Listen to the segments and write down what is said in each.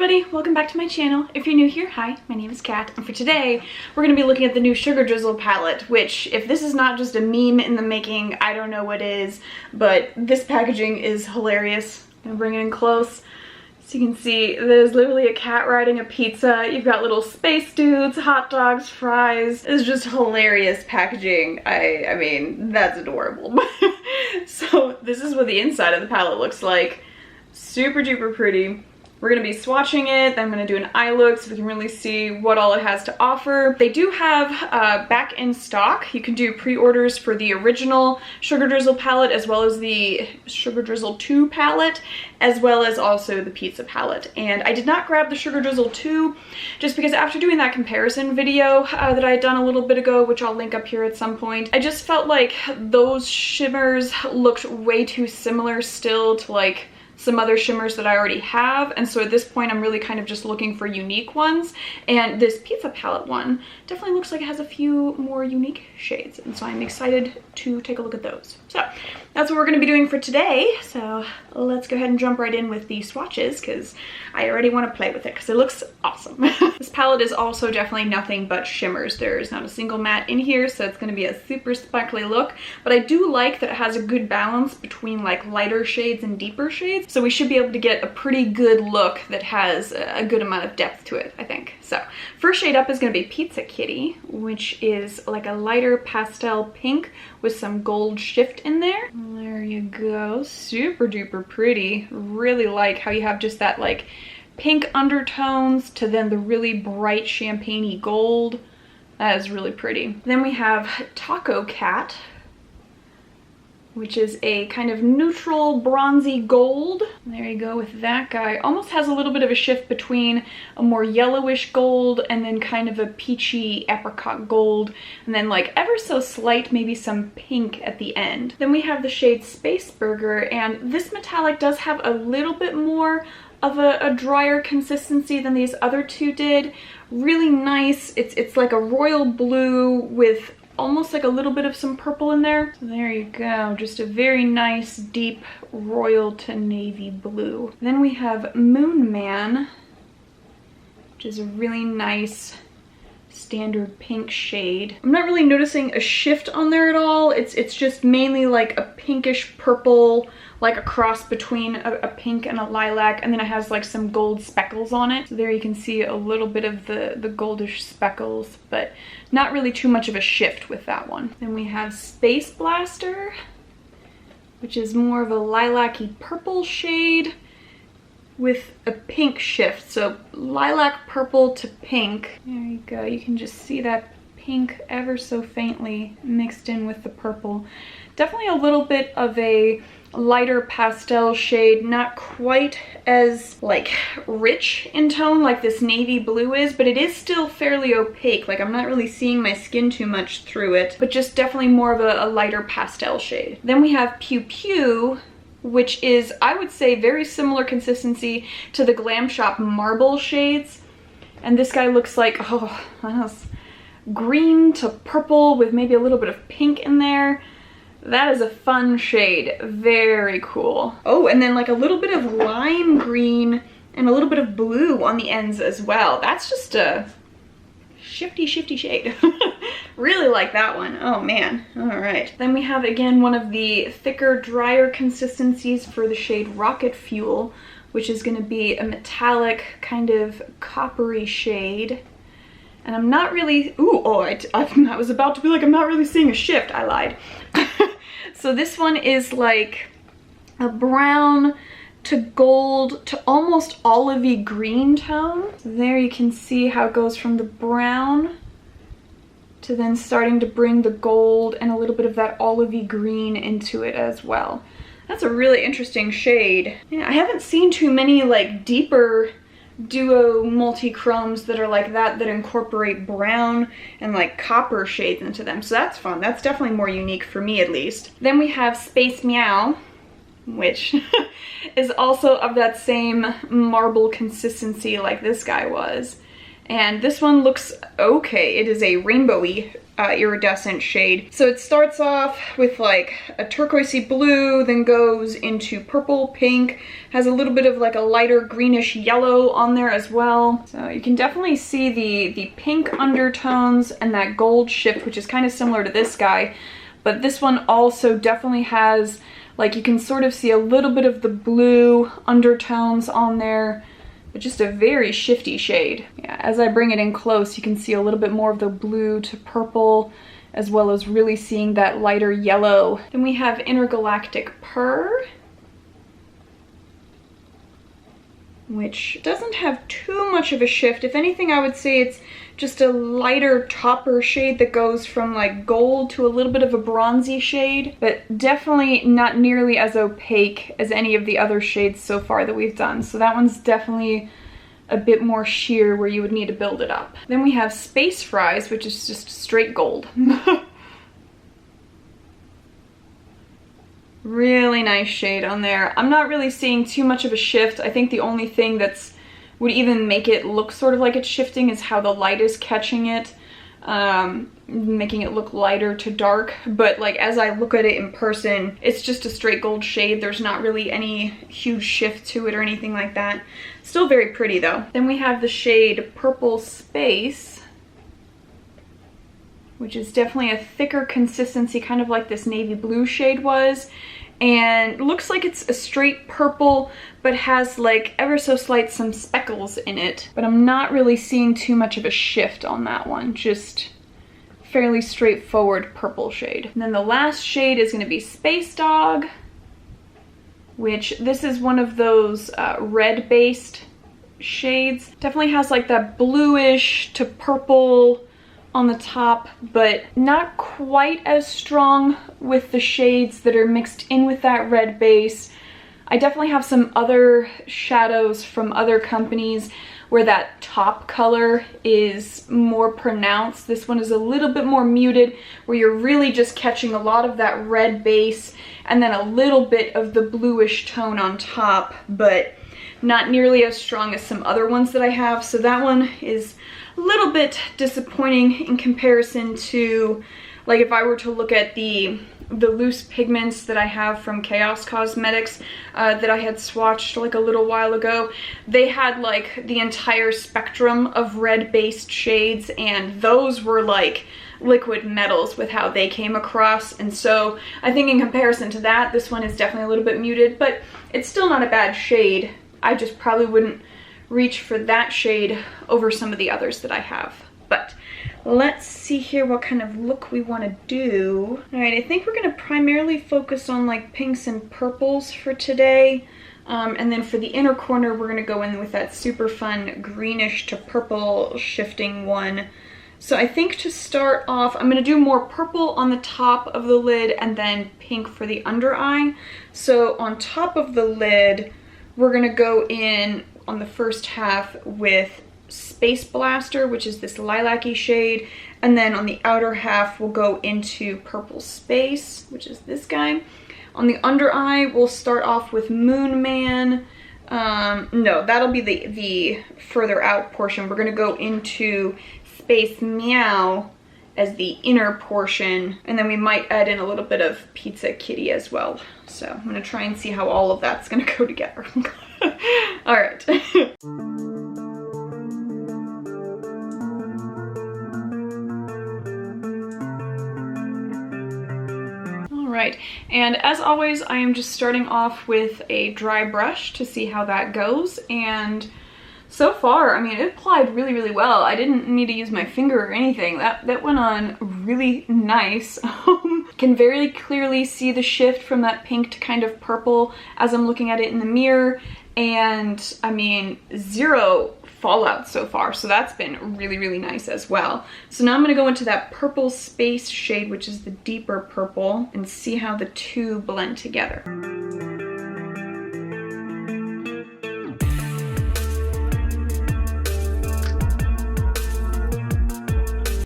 everybody, welcome back to my channel. If you're new here, hi, my name is Kat, and for today, we're going to be looking at the new Sugar Drizzle palette, which, if this is not just a meme in the making, I don't know what is, but this packaging is hilarious. I'm going to bring it in close. So you can see, there's literally a cat riding a pizza. You've got little space dudes, hot dogs, fries. It's just hilarious packaging. I mean, that's adorable. So this is what the inside of the palette looks like. Super duper pretty. We're going to be swatching it, then I'm going to do an eye look so we can really see what all it has to offer. They do have back in stock. You can do pre-orders for the original Sugar Drizzle palette as well as the Sugar Drizzle 2 palette, as well as also the pizza palette. And I did not grab the Sugar Drizzle 2 just because after doing that comparison video that I had done a little bit ago, which I'll link up here at some point, I just felt like those shimmers looked way too similar still to like some other shimmers that I already have, and so at this point I'm really kind of just looking for unique ones, and this pizza palette one definitely looks like it has a few more unique shades, and so I'm excited to take a look at those. So that's what we're going to be doing for today, so let's go ahead and jump right in with the swatches because I already want to play with it because it looks awesome. This palette is also definitely nothing but shimmers. There's not a single matte in here, so it's going to be a super sparkly look, but I do like that it has a good balance between like lighter shades and deeper shades. So we should be able to get a pretty good look that has a good amount of depth to it, I think. So first shade up is going to be Pizza Kitty, which is like a lighter pastel pink with some gold shift in there. There you go. Super duper pretty. Really like how you have just that like pink undertones to then the really bright champagne-y gold. That is really pretty. Then we have Taco Cat, which is a kind of neutral bronzy gold. There you go with that guy. Almost has a little bit of a shift between a more yellowish gold and then kind of a peachy apricot gold, and then like ever so slight maybe some pink at the end. Then we have the shade Space Burger, and this metallic does have a little bit more of a drier consistency than these other two did. Really nice. It's like a royal blue with almost like a little bit of some purple in there. So there you go, just a very nice deep royal to navy blue. Then we have Moon Man, which is a really nice standard pink shade. I'm not really noticing a shift on there at all. It's just mainly like a pinkish purple, like a cross between a pink and a lilac, and then it has like some gold speckles on it. So there you can see a little bit of the goldish speckles, but not really too much of a shift with that one. Then we have Space Blaster, which is more of a lilac-y purple shade with a pink shift. So lilac purple to pink. There you go. You can just see that pink ever so faintly mixed in with the purple. Definitely a little bit of a lighter pastel shade, not quite as like rich in tone like this navy blue is, but it is still fairly opaque. Like I'm not really seeing my skin too much through it, but just definitely more of a lighter pastel shade. Then we have Pew Pew, which is, I would say, very similar consistency to the Glam Shop marble shades, and this guy looks like, oh, that's green to purple with maybe a little bit of pink in there. That is a fun shade. Very cool. Oh, and then like a little bit of lime green and a little bit of blue on the ends as well. That's just a shifty shade. Really like that one. Oh man. All right. Then we have again one of the thicker, drier consistencies for the shade Rocket Fuel, which is going to be a metallic kind of coppery shade. And I'm not really, I was about to be like, I'm not really seeing a shift. I lied. So this one is like a brown to gold to almost olivey green tone. So there you can see how it goes from the brown to then starting to bring the gold and a little bit of that olivey green into it as well. That's a really interesting shade. Yeah, I haven't seen too many like deeper duo multi-chromes that are like that incorporate brown and like copper shades into them, so that's fun. That's definitely more unique for me, at least. Then we have Space Meow, which is also of that same marble consistency like this guy was, And this one looks okay. It is a rainbowy iridescent shade. So it starts off with like a turquoisey blue, then goes into purple, pink, has a little bit of like a lighter greenish yellow on there as well. So you can definitely see the pink undertones and that gold shift, which is kind of similar to this guy. But this one also definitely has, like, you can sort of see a little bit of the blue undertones on there, but just a very shifty shade. Yeah, as I bring it in close, you can see a little bit more of the blue to purple, as well as really seeing that lighter yellow. Then we have Intergalactic Purr, which doesn't have too much of a shift. If anything, I would say it's just a lighter topper shade that goes from like gold to a little bit of a bronzy shade, but definitely not nearly as opaque as any of the other shades so far that we've done. So that one's definitely a bit more sheer where you would need to build it up. Then we have Space Fries, which is just straight gold. Really nice shade on there. I'm not really seeing too much of a shift. I think the only thing that's would even make it look sort of like it's shifting is how the light is catching it, making it look lighter to dark. But like as I look at it in person, it's just a straight gold shade. There's not really any huge shift to it or anything like that. Still very pretty though. Then we have the shade Purple Space, which is definitely a thicker consistency, kind of like this navy blue shade was. And looks like it's a straight purple, but has like ever so slight some speckles in it. But I'm not really seeing too much of a shift on that one. Just fairly straightforward purple shade. And then the last shade is gonna be Space Dog, which this is one of those red-based shades. Definitely has like that bluish to purple on the top, but not quite as strong with the shades that are mixed in with that red base. I definitely have some other shadows from other companies where that top color is more pronounced. This one is a little bit more muted, where you're really just catching a lot of that red base and then a little bit of the bluish tone on top, but not nearly as strong as some other ones that I have. So that one is a little bit disappointing in comparison to, like, if I were to look at the loose pigments that I have from Chaos Cosmetics that I had swatched like a little while ago. They had like the entire spectrum of red based shades, and those were like liquid metals with how they came across. And so I think in comparison to that, this one is definitely a little bit muted, but it's still not a bad shade. I just probably wouldn't reach for that shade over some of the others that I have. But let's see here what kind of look we want to do. All right, I think we're going to primarily focus on like pinks and purples for today. And then for the inner corner, we're going to go in with that super fun greenish to purple shifting one. So I think to start off, I'm going to do more purple on the top of the lid and then pink for the under eye. So on top of the lid, we're going to go in on the first half with Space Blaster, which is this lilac-y shade, and then on the outer half we'll go into Purple Space, which is this guy. On the under eye we'll start off with Moon Man. No, that'll be the further out portion. We're gonna go into Space Meow as the inner portion, and then we might add in a little bit of Pizza Kitty as well. So I'm gonna try and see how all of that's gonna go together. All right. Right, and as always, I am just starting off with a dry brush to see how that goes, and so far, I mean, it applied really, really well. I didn't need to use my finger or anything. That went on really nice. Can very clearly see the shift from that pink to kind of purple as I'm looking at it in the mirror, and I mean, zero fallout so far, so that's been really, really nice as well. So now I'm going to go into that Purple Space shade, which is the deeper purple, and see how the two blend together.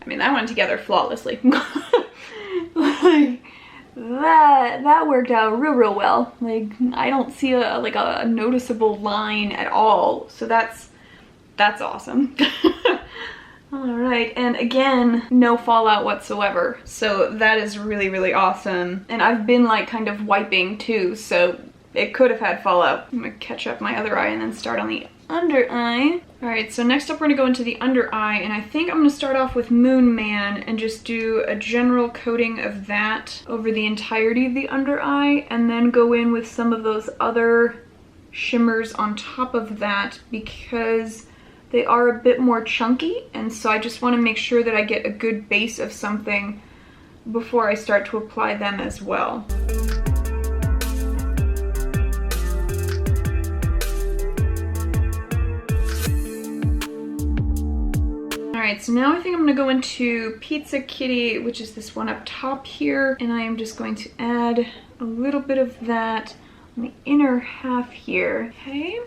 I mean, that went together flawlessly. Like, that worked out real well. Like, I don't see a noticeable line at all, so that's awesome. All right, and again, no fallout whatsoever. So that is really, really awesome. And I've been like kind of wiping too, so it could have had fallout. I'm gonna catch up my other eye and then start on the under eye. All right, so next up we're gonna go into the under eye, and I think I'm gonna start off with Moon Man and just do a general coating of that over the entirety of the under eye, and then go in with some of those other shimmers on top of that because they are a bit more chunky, and so I just want to make sure that I get a good base of something before I start to apply them as well. Alright, so now I think I'm going to go into Pizza Kitty, which is this one up top here, and I am just going to add a little bit of that on the inner half here. Okay.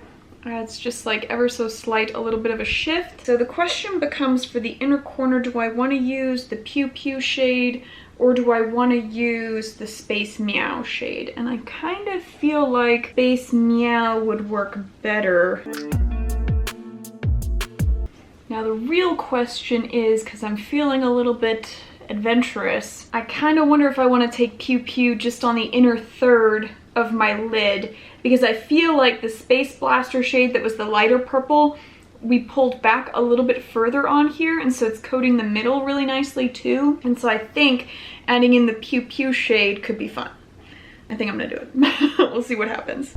It's just like ever so slight, a little bit of a shift. So the question becomes for the inner corner, do I want to use the Pew Pew shade or do I want to use the Space Meow shade? And I kind of feel like Space Meow would work better. Now the real question is, because I'm feeling a little bit adventurous, I kind of wonder if I want to take Pew Pew just on the inner third of my lid, because I feel like the Space Blaster shade that was the lighter purple, we pulled back a little bit further on here, and so it's coating the middle really nicely too. And so I think adding in the Pew Pew shade could be fun. I think I'm gonna do it. We'll see what happens.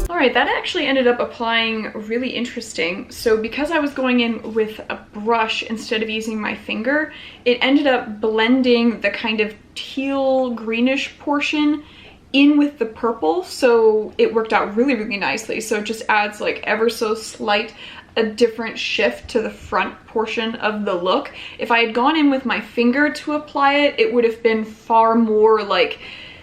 Alright, that actually ended up applying really interesting. So because I was going in with a brush instead of using my finger, it ended up blending the kind of teal greenish portion in with the purple, so it worked out really, really nicely. So it just adds like ever so slight a different shift to the front portion of the look. If I had gone in with my finger to apply it, it would have been far more like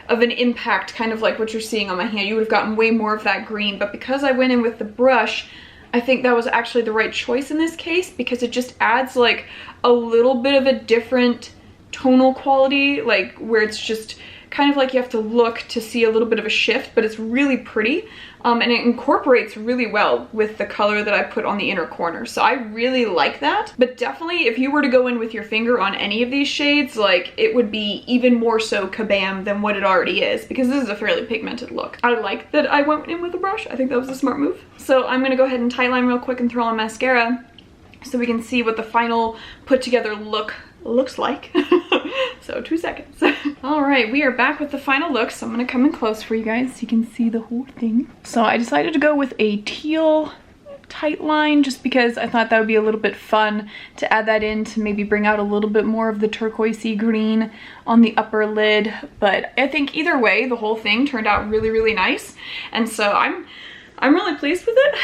of an impact, kind of like what you're seeing on my hand. You would have gotten way more of that green, but because I went in with the brush, I think that was actually the right choice in this case, because it just adds like a little bit of a different tonal quality, like where it's just kind of like you have to look to see a little bit of a shift, but it's really pretty. And it incorporates really well with the color that I put on the inner corner. So I really like that. But definitely if you were to go in with your finger on any of these shades, like it would be even more so kabam than what it already is, because this is a fairly pigmented look. I like that I went in with a brush. I think that was a smart move. So I'm gonna go ahead and tightline real quick and throw on mascara so we can see what the final put together look looks like. So 2 seconds. All right, we are back with the final look. So I'm gonna come in close for you guys so you can see the whole thing. So I decided to go with a teal tight line just because I thought that would be a little bit fun to add that in to maybe bring out a little bit more of the turquoisey green on the upper lid. But I think either way, the whole thing turned out really, really nice. And so I'm really pleased with it.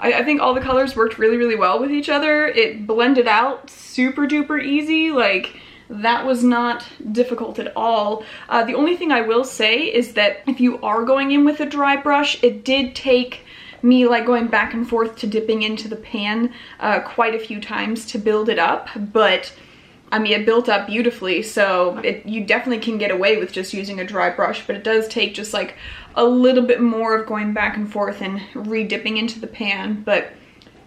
I think all the colors worked really, really well with each other. It blended out super duper easy. Like, that was not difficult at all. The only thing I will say is that if you are going in with a dry brush, it did take me like going back and forth to dipping into the pan quite a few times to build it up. But I mean, it built up beautifully, so you definitely can get away with just using a dry brush, but it does take just like a little bit more of going back and forth and re-dipping into the pan, but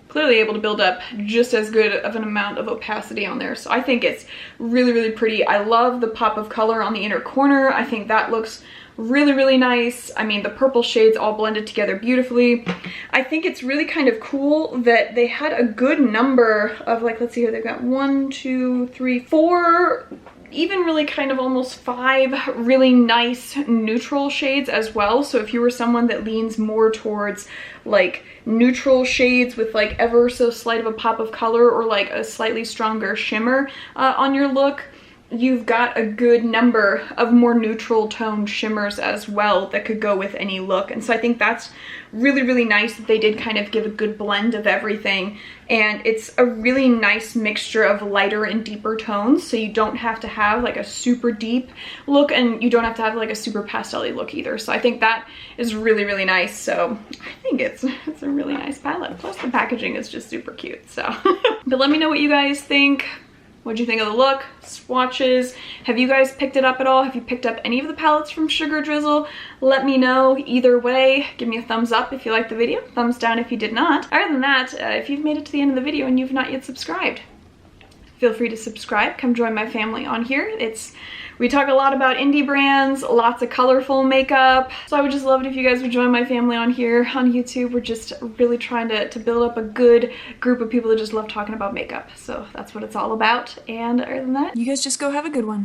clearly able to build up just as good of an amount of opacity on there. So I think it's really, really pretty. I love the pop of color on the inner corner. I think that looks really, really nice. I mean, the purple shades all blended together beautifully. I think it's really kind of cool that they had a good number of, like, let's see here, they've got 1, 2, 3, 4, even really kind of almost 5 really nice neutral shades as well. So if you were someone that leans more towards like neutral shades with like ever so slight of a pop of color or like a slightly stronger shimmer on your look, you've got a good number of more neutral toned shimmers as well that could go with any look. And so I think that's really, really nice that they did kind of give a good blend of everything. And it's a really nice mixture of lighter and deeper tones, so you don't have to have like a super deep look and you don't have to have like a super pastel-y look either. So I think that is really, really nice. So I think it's a really nice palette. Plus the packaging is just super cute. So but let me know what you guys think. What'd you think of the look? Swatches? Have you guys picked it up at all? Have you picked up any of the palettes from Sugar Drizzle? Let me know either way. Give me a thumbs up if you liked the video, thumbs down if you did not. Other than that, if you've made it to the end of the video and you've not yet subscribed, feel free to subscribe. Come join my family on here. We talk a lot about indie brands, lots of colorful makeup. So I would just love it if you guys would join my family on here on YouTube. We're just really trying to build up a good group of people that just love talking about makeup. So that's what it's all about. And other than that, you guys just go have a good one.